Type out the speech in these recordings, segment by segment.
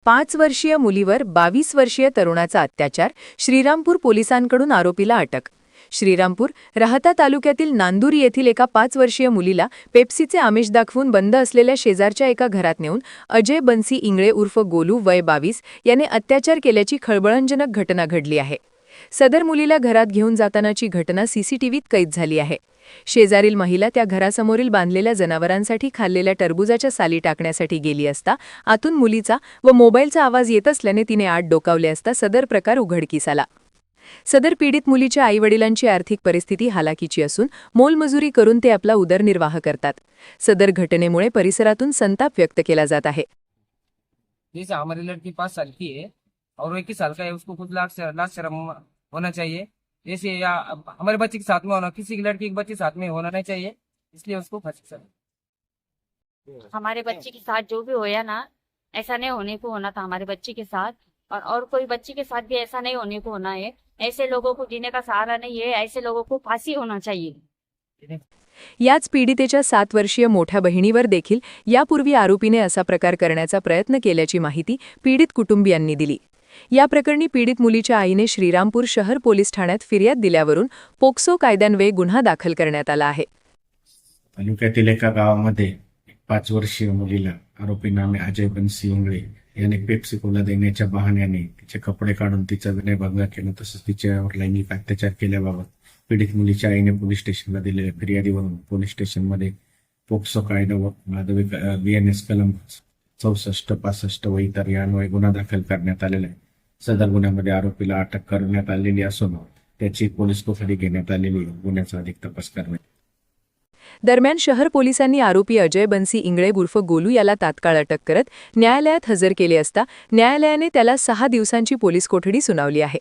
5 वर्षीय मुलीवर 22 वर्षीय तरुणाचा अत्याचार, श्रीरामपूर पोलिसांकडून आरोपीला अटक. श्रीरामपूर राहता तालुक्यातील नांदुर येथील एका 5 वर्षीय मुलीला पेप्सीचे आमिष दाखवून बंद असलेल्या शेजारच्या एका घरात नेऊन अजय बन्सी इंगळे उर्फ गोलू वय 22 याने अत्याचार केल्याची खळबळजनक घटना घडली आहे. सदर मुलीला घरात घेऊन जातानाची घटना सीसीटीव्हीत कैद झाली आहे. शेजारील महिला त्या घरासमोरील बांधलेल्या जनावरांसाठी खाल्लेल्या टरबुजाच्या साली टाकण्यासाठी गेली असता आतून मुलीचा व मोबाईलचा आवाज येत असल्याने तिने आत डोकावले असता सदर प्रकार उघडकीस आला. सदर पीडित मुलीच्या आईवडिलांची आर्थिक परिस्थिती हालाकीची असून मोलमजुरी करून ते आपला उदरनिर्वाह करतात. सदर घटनेमुळे परिसरातून संताप व्यक्त केला जात आहे. जैसे हमारी लड़की 5 साल की है और वो 21 साल का है, उसको कुछ लाख शर्म होना चाहिए. जैसे या हमारे बच्चे के साथ में होना, किसी की लड़की के बच्चे के साथ में होना नहीं चाहिए, इसलिए उसको फांसी सजा. हमारे बच्चे के साथ जो भी होया ना, ऐसा नहीं होने को होना था हमारे बच्चे के साथ. और कोई बच्चे के साथ भी ऐसा नहीं होने को होना है. ऐसे लोगों को जीने का सहारा नहीं है, ऐसे लोगों को फांसी होना चाहिए. याच पीडितेच्या 7 वर्षीय मोठ्या बहिणीवर देखील यापूर्वी आरोपीने असा प्रकार करण्याचा प्रयत्न केल्याची माहिती पीडित कुटुंबियांनी दिली. या प्रकरणी पीडित मुलीच्या आईने श्रीरामपूर शहर पोलीस ठाण्यात फिर्याद दिल्यावरून पोक्सो कायद्यान्वये गुन्हा दाखल करण्यात आला आहे. तालुक्यातील एका गावामध्ये 5 वर्षीय मुलीला आरोपी नामे अजय बन्सी इंगळे याने पेप्सी कोला देण्याच्या बहाण्याने तिचे कपडे काढून तिचा विनयभंग केला, तसंच तिच्यावर लैंगिक अत्याचार केल्याबाबत पीडित मुलीच्या आईने पोलीस स्टेशनला दिलेल्या फिर्यादीवरून पोलीस स्टेशनमध्ये पोक्सो कायदा व BNS कलम 64, 65 व इतर यान्वये गुन्हा दाखल करण्यात आलेला आहे. सदर गुन्ह्यामध्ये आरोपीला अटक करण्यात आलेली असून त्याची पोलीस कोठडी घेण्यात आलेली, गुन्ह्याचा अधिक तपास करण्यात. दरम्यान शहर पोलिसांनी आरोपी अजय बन्सी इंगळे उर्फ गोलू याला तात्काळ अटक करत न्यायालयात हजर केले असता न्यायालयाने त्याला 6 दिवसांची पोलीस कोठडी सुनावली आहे.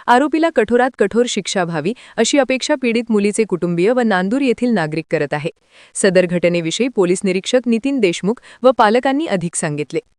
आरोपीला कठोरात कठोर शिक्षा व्हावी अशी अपेक्षा पीडित मुलीचे कुटुंबीय व नांदूर येथील नागरिक करत आहे. सदर घटनेविषयी पोलीस निरीक्षक नितीन देशमुख व पालकांनी अधिक सांगितले.